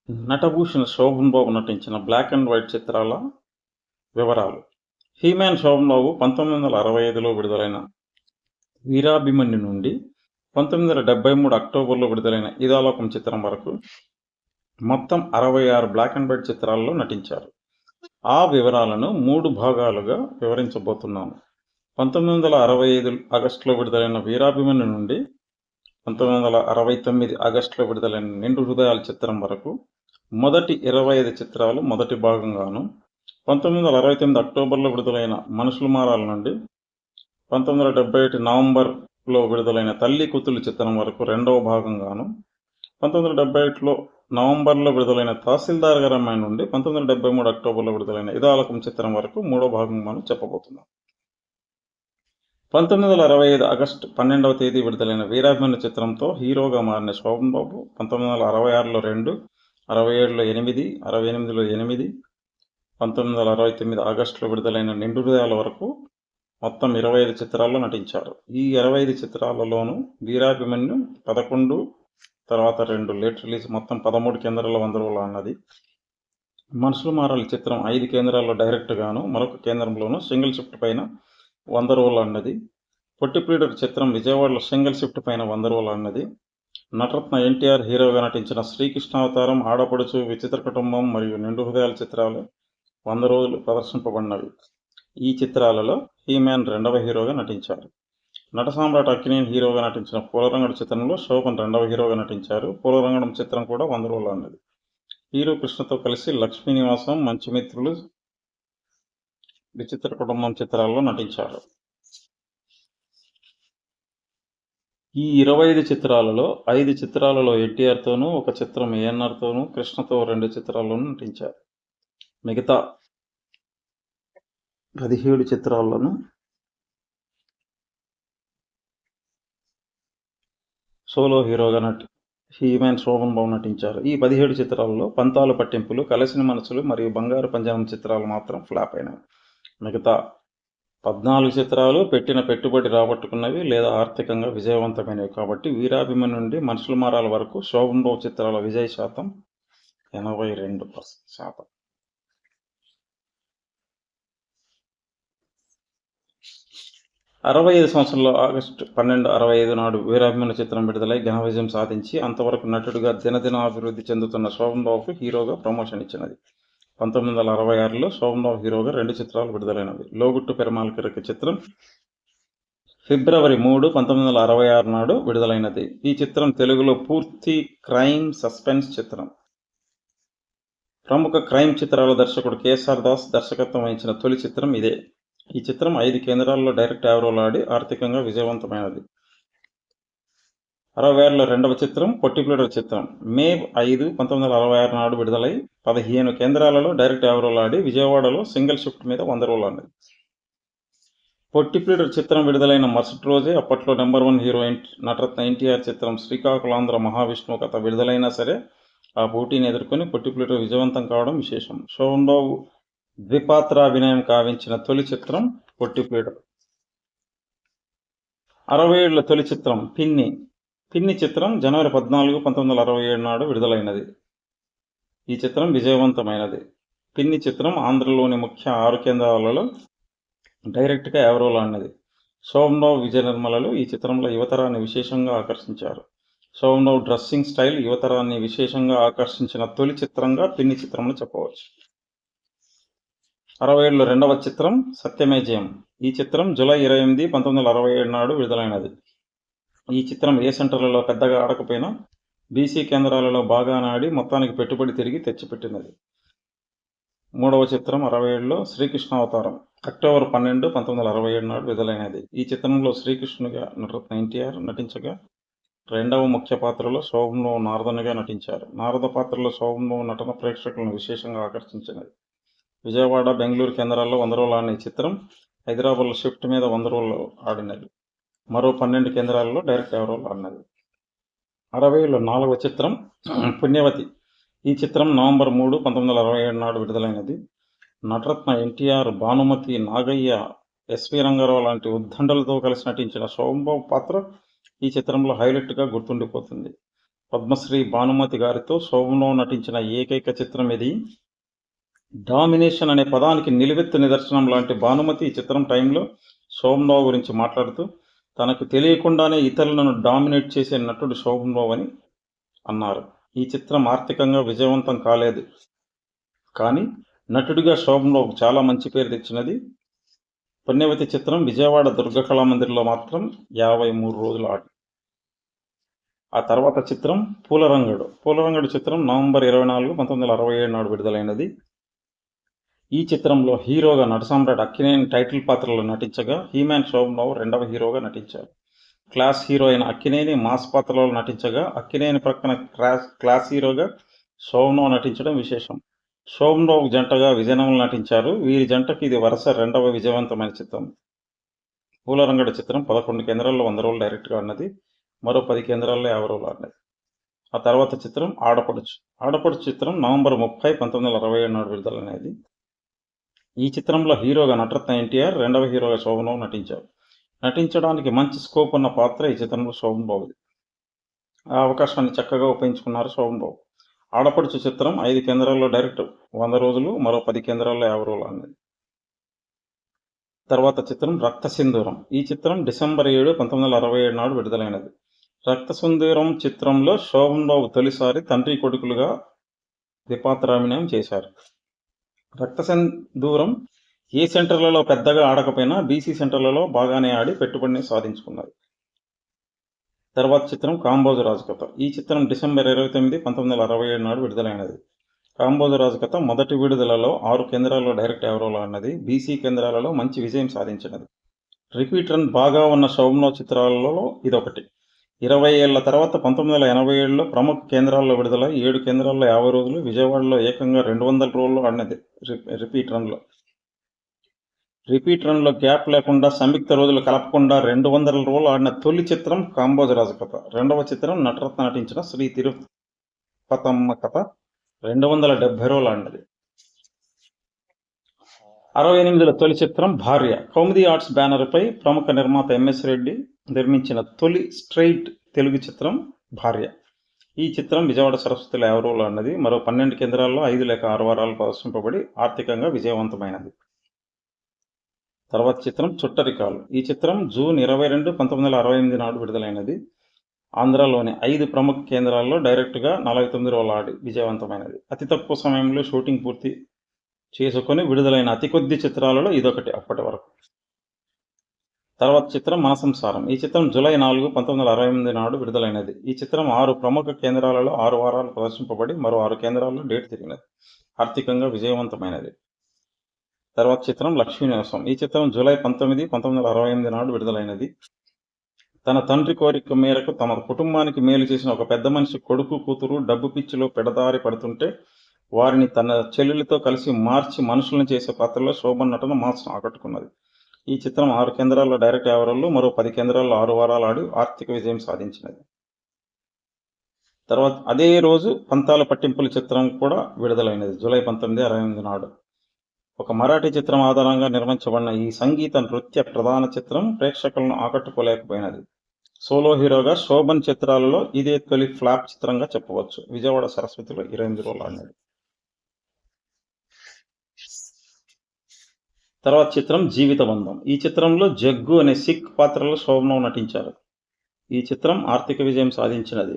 నటభూషణ్ శోభన్ బాబు నటించిన black and white చిత్రాల వివరాలు. హీమ్యాన్ శోభన్ బాబు 1965లో విడుదలైన వీరాభిమన్యు నుండి 1973 అక్టోబర్లో విడుదలైన ఇదాలోకం చిత్రం వరకు మొత్తం 66 బ్లాక్ అండ్ వైట్ చిత్రాల్లో నటించారు. ఆ వివరాలను 3 భాగాలుగా వివరించబోతున్నాను. 1965 ఆగస్టులో విడుదలైన వీరాభిమన్యు నుండి 1969 ఆగస్టులో విడుదలైన నిండు హృదయాల చిత్రం వరకు మొదటి 25 చిత్రాలు మొదటి భాగంగాను, 1969 అక్టోబర్లో విడుదలైన మనుషులు మారాల నుండి 1971 నవంబర్లో విడుదలైన తల్లి కూతుళ్ళు చిత్రం వరకు రెండవ భాగంగాను, 1971లో నవంబర్లో విడుదలైన తహసీల్దార్ గారి అమ్మాయి నుండి 1973 అక్టోబర్లో విడుదలైన ఇదాలకం చిత్రం వరకు మూడో భాగంగాను చెప్పబోతున్నాం. 1965 ఆగస్టు 12వ తేదీ విడుదలైన వీరాభిమన్యు చిత్రంతో హీరోగా మారిన శోభన్ బాబు 1966లో 2, 67లో 8, 68లో 8, 1969 ఆగస్టులో విడుదలైన నిండు హృదయాల వరకు మొత్తం 25 చిత్రాల్లో నటించారు. ఈ 25 చిత్రాలలోనూ వీరాభిమన్యు 11, తర్వాత 2 లేట్ రిలీజ్ మొత్తం 13 కేంద్రాల్లో 100 రోజులు అన్నది. మనుషులు మారాలి చిత్రం 5 కేంద్రాల్లో డైరెక్ట్ గాను, మరొక కేంద్రంలోనూ సింగిల్ షిఫ్ట్ పైన 100 రోజులు అన్నది. పొట్టి ప్లీడర్ చిత్రం విజయవాడలో సింగిల్ షిఫ్ట్ పైన 100 రోజులు అన్నది. నటరత్న ఎన్టీఆర్ హీరోగా నటించిన శ్రీకృష్ణావతారం, ఆడపడుచు, విచిత్ర కుటుంబం మరియు నిండు హృదయాల చిత్రాలు 100 రోజులు ప్రదర్శింపబడినవి. ఈ చిత్రాలలో హీమ్యాన్ రెండవ హీరోగా నటించారు. నట సామ్రాట్ అక్కినేని హీరోగా నటించిన పూలరంగడు చిత్రంలో శోభన్ రెండవ హీరోగా నటించారు. పూలరంగడం చిత్రం కూడా 100 రోజులు అన్నది. హీరో కృష్ణతో కలిసి లక్ష్మీ నివాసం, మంచి మిత్రులు, విచిత్ర కుటుంబం చిత్రాల్లో నటించారు. ఈ 25 చిత్రాలలో 5 చిత్రాలలో ఎన్టీఆర్తోనూ, ఒక చిత్రం ఏఎన్ఆర్తోనూ, కృష్ణతో 2 చిత్రాల్లోనూ నటించారు. మిగతా 17 చిత్రాల్లోనూ సోలో హీరోగా హీమ్యాన్ శోభన్ బాబు నటించారు. ఈ 17 చిత్రాలలో పంతాలు పట్టింపులు, కలిసిన మనసులు మరియు బంగారు పంజరం చిత్రాలు మాత్రం ఫ్లాప్ అయినాయి. మిగతా 14 చిత్రాలు పెట్టిన పెట్టుబడి రాబట్టుకున్నవి లేదా ఆర్థికంగా విజయవంతమైనవి. కాబట్టి వీరాభిమన్యు నుండి మనుషులు మారాల వరకు శోభన్ బాబు చిత్రాల విజయ శాతం 82%. 65 సంవత్సరంలో ఆగస్టు 12, 65 నాడు వీరాభిమన్యు చిత్రం విడుదలై ఘన విజయం సాధించి అంతవరకు నటుడిగా దినదిన అభివృద్ధి చెందుతున్న శోభన్ బాబుకు హీరోగా ప్రమోషన్ ఇచ్చినది. 1966లో శోభన్ బాబు హీరోగా 2 చిత్రాలు విడుదలైనవి. లోగుట్టు పెరుమాళ్ కిరక చిత్రం ఫిబ్రవరి 3, 1966 నాడు విడుదలైనది. ఈ చిత్రం తెలుగులో పూర్తి క్రైమ్ సస్పెన్స్ చిత్రం. ప్రముఖ క్రైమ్ చిత్రాల దర్శకుడు కేఎస్ఆర్ దాస్ దర్శకత్వం వహించిన తొలి చిత్రం ఇదే. ఈ చిత్రం 5 కేంద్రాల్లో డైరెక్ట్ యావరోలు ఆడి ఆర్థికంగా విజయవంతమైనది. 66లో రెండవ చిత్రం పొట్టి ప్లీడర్ చిత్రం మే 5, 1966 నాడు విడుదలై 15 కేంద్రాలలో డైరెక్ట్ యావరోలు ఆడి విజయవాడలో సింగిల్ షిఫ్ట్ మీద 100 రోజులు అన్నది. పొట్టి ప్లీడర్ చిత్రం విడుదలైన మరుసటి రోజే అప్పట్లో నెంబర్ 1 హీరోయిన్ నటరత్న ఎన్టీఆర్ చిత్రం శ్రీకాకుళాంధ్ర మహావిష్ణువు కథ విడుదలైనా సరే ఆ పోటీని ఎదుర్కొని పొట్టి ప్లీడర్ విజయవంతం కావడం విశేషం. శోభన్ బాబు ద్విపాత్రాభినయం కావించిన తొలి చిత్రం పొట్టి ప్లీడర్. 67లో తొలి చిత్రం పిన్ని చిత్రం జనవరి 14, 1967 నాడు విడుదలైనది. ఈ చిత్రం విజయవంతమైనది. పిన్ని చిత్రం ఆంధ్రలోని ముఖ్య 6 కేంద్రాలలో డైరెక్ట్గా యావరోలు ఆడినది. శోభన్ బాబు, విజయ నిర్మలలు ఈ చిత్రంలో యువతరాన్ని విశేషంగా ఆకర్షించారు. శోభన్ బాబు డ్రెస్సింగ్ స్టైల్ యువతరాన్ని విశేషంగా ఆకర్షించిన తొలి చిత్రంగా పిన్ని చిత్రంలో చెప్పవచ్చు. 67లో రెండవ చిత్రం సత్యమే జయం. ఈ చిత్రం జూలై 28, 1967 నాడు విడుదలైనది. ఈ చిత్రం ఏ సెంటర్లలో పెద్దగా ఆడకపోయినా బీసీ కేంద్రాలలో బాగా ఆడి మొత్తానికి పెట్టుబడి తిరిగి తెచ్చిపెట్టినది. మూడవ చిత్రం 67లో శ్రీకృష్ణావతారం అక్టోబర్ 12, 1967 నాడు విడుదలైనది. ఈ చిత్రంలో శ్రీకృష్ణునిగా నటరత్న ఎన్టీఆర్ నటించగా రెండవ ముఖ్య పాత్రలో శోభన్ బాబు నారదనుగా నటించారు. నారద పాత్రలో శోభన్ బాబు నటన ప్రేక్షకులను విశేషంగా ఆకర్షించినది. విజయవాడ, బెంగళూరు కేంద్రాల్లో 100 రోజులు ఆడిన ఈ చిత్రం హైదరాబాద్లో షిఫ్ట్ మీద 100 రోజులు ఆడినది. మరో 12 కేంద్రాల్లో డైరెక్ట్ యావరోలు ఆడినది. 60లో 4వ చిత్రం పుణ్యవతి. ఈ చిత్రం నవంబర్ 3, 1967 నాడు విడుదలైనది. నటరత్న ఎన్టీఆర్, భానుమతి, నాగయ్య, ఎస్వి రంగారావు లాంటి ఉద్దండలతో కలిసి నటించిన శోభన్ బాబు పాత్ర ఈ చిత్రంలో హైలైట్గా గుర్తుండిపోతుంది. పద్మశ్రీ భానుమతి గారితో శోభన్బాబు నటించిన ఏకైక చిత్రం ఇది. డామినేషన్ అనే పదానికి నిలువెత్తు నిదర్శనం లాంటి భానుమతి ఈ చిత్రం టైంలో శోభన్బాబు గురించి మాట్లాడుతూ, తనకు తెలియకుండానే ఇతరులను డామినేట్ చేసే నటుడు శోభన్బాబు అని అన్నారు. ఈ చిత్రం ఆర్థికంగా విజయవంతం కాలేదు, కానీ నటుడిగా శోభన్బాబుకు చాలా మంచి పేరు తెచ్చినది. పుణ్యవతి చిత్రం విజయవాడ దుర్గ కళామందిర్లో మాత్రం 53 రోజులు ఆడి. ఆ తర్వాత చిత్రం పూలరంగడు. పూలరంగడు చిత్రం నవంబర్ 24, 1967 నాడు విడుదలైనది. ఈ చిత్రంలో హీరోగా నటసామ్రాట్ అక్కినేని టైటిల్ పాత్రలో నటించగా, హీమ్యాన్ శోభన్బాబు రెండవ హీరోగా నటించారు. క్లాస్ హీరో అయిన అక్కినేని మాస్ పాత్రలో నటించగా, అక్కినేని ప్రక్కన క్లాస్ హీరోగా శోభన్బాబు నటించడం విశేషం. శోభన్బాబు జంటగా విజయనగరం నటించారు. వీరి జంటకి ఇది వరుస రెండవ విజయవంతమైన చిత్రం. పూలరంగడు చిత్రం 11 కేంద్రాల్లో 100 రోజులు డైరెక్ట్గా ఆడినది, మరో 10 కేంద్రాల్లో 50 రోజులు ఆడినది. ఆ తర్వాత చిత్రం ఆడపడుచు. ఆడపడుచు చిత్రం నవంబర్ 30, 1967 నాడు విడుదలైనది. ఈ చిత్రంలో హీరోగా నటరత్న ఎన్టీఆర్, రెండవ హీరోగా శోభన్బాబు నటించారు. నటించడానికి మంచి స్కోప్ ఉన్న పాత్ర ఈ చిత్రంలో శోభన్బాబుది. ఆ అవకాశాన్ని చక్కగా ఉపయోగించుకున్నారు శోభన్బాబు. ఆడపడుచు చిత్రం 5 కేంద్రాల్లో డైరెక్ట్ 100 రోజులు, మరో 10 కేంద్రాల్లో 50 రోజులు అన్నది. తర్వాత చిత్రం రక్త సింధూరం. ఈ చిత్రం డిసెంబర్ 7, 1967 నాడు విడుదలైనది. రక్త సింధూరం చిత్రంలో శోభన్బాబు తొలిసారి తండ్రి కొడుకులుగా ద్విపాత్రాభినయం చేశారు. రక్త సింధూరం ఏ సెంటర్లలో పెద్దగా ఆడకపోయినా బీసీ సెంటర్లలో బాగానే ఆడి పెట్టుబడిని సాధించుకున్నారు. తర్వాత చిత్రం కాంబోజు రాజకథ. ఈ చిత్రం డిసెంబర్ 29, 1967 నాడు విడుదలైనది. కాంబోజు రాజకథ మొదటి విడుదలలో 6 కేంద్రాల్లో డైరెక్ట్ 50 రోజులు ఆడినది. బీసీ కేంద్రాలలో మంచి విజయం సాధించినది. రిపీట్ రన్ బాగా ఉన్న శోభన్బాబు చిత్రాలలో ఇదొకటి. 20 ఏళ్ల తర్వాత 1987లో ప్రముఖ కేంద్రాల్లో విడుదలై 7 కేంద్రాల్లో 50 రోజులు, విజయవాడలో ఏకంగా 200 రోజులు ఆడినది. రిపీట్ రన్లో గ్యాప్ లేకుండా సంయుక్త రోజులు కలపకుండా 200 రోజులు ఆడిన తొలి చిత్రం కాంబోజు రాజకథ. రెండవ చిత్రం నటరత్న నటించిన శ్రీ తిరుపతమ్మ కథ 270 రోజులు ఆడినది. 68లో తొలి చిత్రం భార్య. కౌముది ఆర్ట్స్ బ్యానర్పై ప్రముఖ నిర్మాత ఎంఎస్ రెడ్డి నిర్మించిన తొలి స్ట్రైట్ తెలుగు చిత్రం భార్య. ఈ చిత్రం విజయవాడ సరస్వతిలో 50 రోజులు ఆడినది. మరో 12 కేంద్రాల్లో 5 లేక 6 వారాలు ప్రదర్శింపబడి ఆర్థికంగా విజయవంతమైనది. తర్వాత చిత్రం చుట్టరికాలు. ఈ చిత్రం జూన్ 22, 1968 నాడు విడుదలైనది. ఆంధ్రాలోని 5 ప్రముఖ కేంద్రాల్లో డైరెక్ట్గా 49 రోజులు ఆడి విజయవంతమైనది. అతి తక్కువ సమయంలో షూటింగ్ పూర్తి చేసుకొని విడుదలైన అతి కొద్ది చిత్రాలలో ఇదొకటి అప్పటి వరకు. తర్వాత చిత్రం మన సంసారం. ఈ చిత్రం జూలై 4, 1968 నాడు విడుదలైనది. ఈ చిత్రం 6 ప్రముఖ కేంద్రాలలో 6 వారాలు ప్రదర్శింపబడి మరో 6 కేంద్రాల్లో డేట్ తిరిగినది. ఆర్థికంగా విజయవంతమైనది. తర్వాత చిత్రం లక్ష్మీ నివాసం. ఈ చిత్రం జూలై 19, 1968 నాడు విడుదలైనది. తన తండ్రి కోరిక మేరకు తమ కుటుంబానికి మేలు చేసిన ఒక పెద్ద మనిషి కొడుకు కూతురు డబ్బు పిచ్చిలో పెడదారి పడుతుంటే వారిని తన చెల్లెలతో కలిసి మార్చి మనుషులను చేసే పాత్రలో శోభన్ నటన మాత్రం ఆకట్టుకున్నది. ఈ చిత్రం 6 కేంద్రాల్లో డైరెక్ట్ 50 రోజులు, మరో 10 కేంద్రాల్లో 6 వారాలు ఆడి ఆర్థిక విజయం సాధించినది. తర్వాత అదే రోజు పంతాల పట్టింపుల చిత్రం కూడా విడుదలైనది జూలై 19, 1968 నాడు. ఒక మరాఠీ చిత్రం ఆధారంగా నిర్మించబడిన ఈ సంగీత నృత్య ప్రధాన చిత్రం ప్రేక్షకులను ఆకట్టుకోలేకపోయినది. సోలో హీరోగా శోభన్ చిత్రాలలో ఇదే తొలి ఫ్లాప్ చిత్రంగా చెప్పవచ్చు. విజయవాడ సరస్వతిలో 28 రోజులు ఆడినది. తర్వాత చిత్రం జీవిత బంధం. ఈ చిత్రంలో జగ్గు అనే సిక్ పాత్రలో శోభన్బాబు నటించారు. ఈ చిత్రం ఆర్థిక విజయం సాధించినది.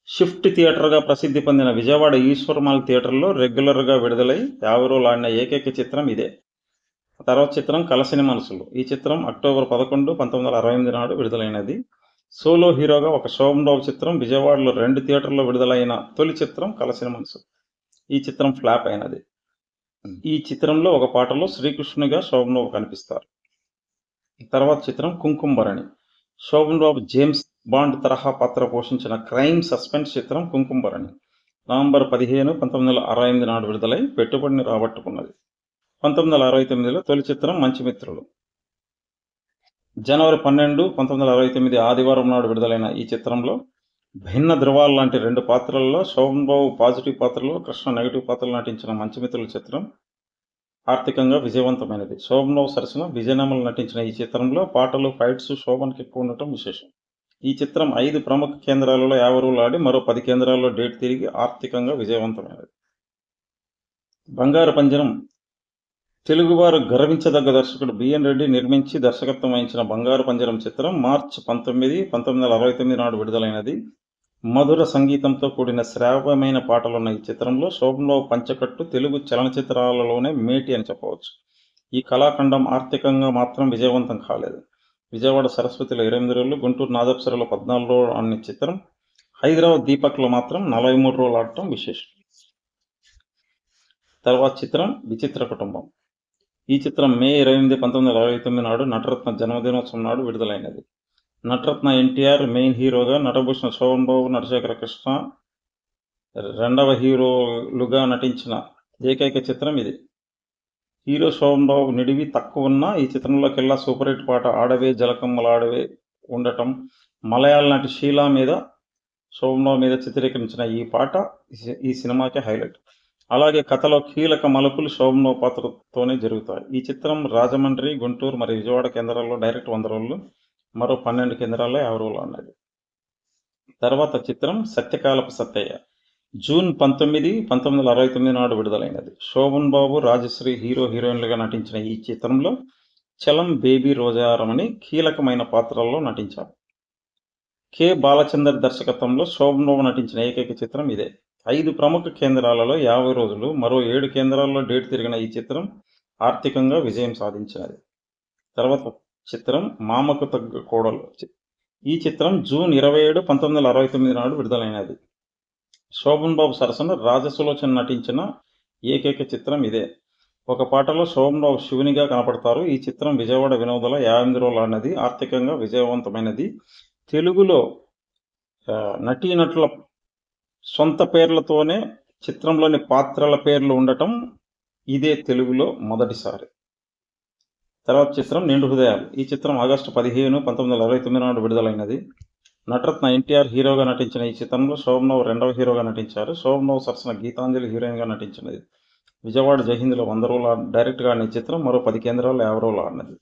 షిఫ్ట్ థియేటర్గా ప్రసిద్ధి పొందిన విజయవాడ ఈశ్వర్మాల్ థియేటర్లో రెగ్యులర్గా విడుదలై 50 రోజులు ఆడిన ఏకైక చిత్రం ఇదే. తర్వాత చిత్రం కలసిన మనసులు. ఈ చిత్రం అక్టోబర్ 11, 1968 నాడు విడుదలైనది. సోలో హీరోగా ఒక శోభన్బాబు చిత్రం విజయవాడలో 2 థియేటర్లో విడుదలైన తొలి చిత్రం కలసిన మనసులు. ఈ చిత్రం ఫ్లాప్ అయినది. ఈ చిత్రంలో ఒక పాటలో శ్రీకృష్ణునిగా శోభన్బాబు కనిపిస్తారు. తర్వాత చిత్రం కుంకుమభరణి. శోభన్బాబు జేమ్స్ బాండ్ తరహా పాత్ర పోషించిన క్రైమ్ సస్పెన్స్ చిత్రం కుంకుమభరణి నవంబర్ 15, 1968 నాడు విడుదలై పెట్టుబడిని రాబట్టుకున్నది. 1969లో తొలి చిత్రం మంచి మిత్రులు. జనవరి 12, 1969 ఆదివారం నాడు విడుదలైన ఈ చిత్రంలో భిన్న ధృవాలు లాంటి 2 పాత్రల్లో శోభన్బాబు పాజిటివ్ పాత్రలో, కృష్ణ నెగిటివ్ పాత్రలో నటించిన మంచి మిత్రుల చిత్రం ఆర్థికంగా విజయవంతమైనది. శోభన్బాబు సరసన విజయనగరం నటించిన ఈ చిత్రంలో పాటలు, ఫైట్స్ శోభన్కి ఎక్కువ ఉండటం విశేషం. ఈ చిత్రం 5 ప్రముఖ కేంద్రాలలో 50 రోజులు ఆడి మరో 10 కేంద్రాల్లో డేట్ తిరిగి ఆర్థికంగా విజయవంతమైనది. బంగారు పంజరం తెలుగువారు గర్వించదగ్గ దర్శకుడు బిఎన్ రెడ్డి నిర్మించి దర్శకత్వం వహించిన బంగారు పంజరం చిత్రం మార్చి 19, 1969 నాడు విడుదలైనది. మధుర సంగీతంతో కూడిన శ్రావ్యమైన పాటలున్న ఈ చిత్రంలో శోభన్బాబు పంచకట్టు తెలుగు చలనచిత్రాలలోనే మేటి అని చెప్పవచ్చు. ఈ కళాఖండం ఆర్థికంగా మాత్రం విజయవంతం కాలేదు. విజయవాడ సరస్వతిలో 28 రోజులు, గుంటూరు నాదప్సరలో 14 రోజులు ఆడిన చిత్రం హైదరాబాద్ దీపక్లో మాత్రం 43 రోజులు ఆడటం విశేషం. తర్వాత చిత్రం విచిత్ర కుటుంబం. ఈ చిత్రం మే 28, 1969 నాడు నటరత్న జన్మదినోత్సవం నాడు విడుదలైనది. నటరత్న ఎన్టీఆర్ మెయిన్ హీరోగా, నటభూషణ శోభన్బాబు, నటశేఖర కృష్ణ రెండవ హీరోలుగా నటించిన ఏకైక చిత్రం ఇది. హీరో శోభన్బాబు నిడివి తక్కువ ఉన్న ఈ చిత్రంలోకెల్లా సూపర్ హిట్ పాట ఆడవే జలకమ్మలాడవే ఉండటం, మలయాళ నటి షీలా మీద శోభన్బాబు మీద చిత్రీకరించిన ఈ పాట ఈ సినిమాకే హైలైట్. అలాగే కథలో కీలక మలుపులు శోభన్బాబు పాత్రతోనే జరుగుతాయి. ఈ చిత్రం రాజమండ్రి, గుంటూరు మరియు విజయవాడ కేంద్రాల్లో డైరెక్ట్ 100 రోజులు, మరో 12 కేంద్రాల్లో 50 రోజులు అన్నది. తర్వాత చిత్రం సత్యకాలపు సత్తయ్య. జూన్ 19, 1969 నాడు విడుదలైనది. శోభన్బాబు, రాజశ్రీ హీరో హీరోయిన్లుగా నటించిన ఈ చిత్రంలో చలం, బేబీ రోజారమణి కీలకమైన పాత్రల్లో నటించారు. కె బాలచందర్ దర్శకత్వంలో శోభన్బాబు నటించిన ఏకైక చిత్రం ఇదే. 5 ప్రముఖ కేంద్రాలలో 50 రోజులు, మరో 7 కేంద్రాల్లో డేట్ తిరిగిన ఈ చిత్రం ఆర్థికంగా విజయం సాధించినది. తర్వాత చిత్రం మామకు తగ్గ కోడలు. ఈ చిత్రం జూన్ 27, 1969 నాడు విడుదలైనది. శోభన్బాబు సరసన రాజసులోచన నటించిన ఏకైక చిత్రం ఇదే. ఒక పాటలో శోభన్బాబు శివునిగా కనపడతారు. ఈ చిత్రం విజయవాడ వినోదల 58 రోజులు ఆడినది. ఆర్థికంగా విజయవంతమైనది. తెలుగులో నటీనటుల సొంత పేర్లతోనే చిత్రంలోని పాత్రల పేర్లు ఉండటం ఇదే తెలుగులో మొదటిసారి. తర్వాత చిత్రం నిండు హృదయాలు. ఈ చిత్రం ఆగస్టు 15, 1969 నాడు విడుదలైనది. నటరత్న ఎన్టీఆర్ హీరోగా నటించిన ఈ చిత్రంలో శోభన్బాబు రెండవ హీరోగా నటించారు. శోభన్బాబు సరసన గీతాంజలి హీరోయిన్గా నటించినది. విజయవాడ జయహింద్లో 100 రోజులు డైరెక్ట్గా ఆడిన చిత్రం మరో 10 కేంద్రాల్లో 50 రోజులు ఆడినది.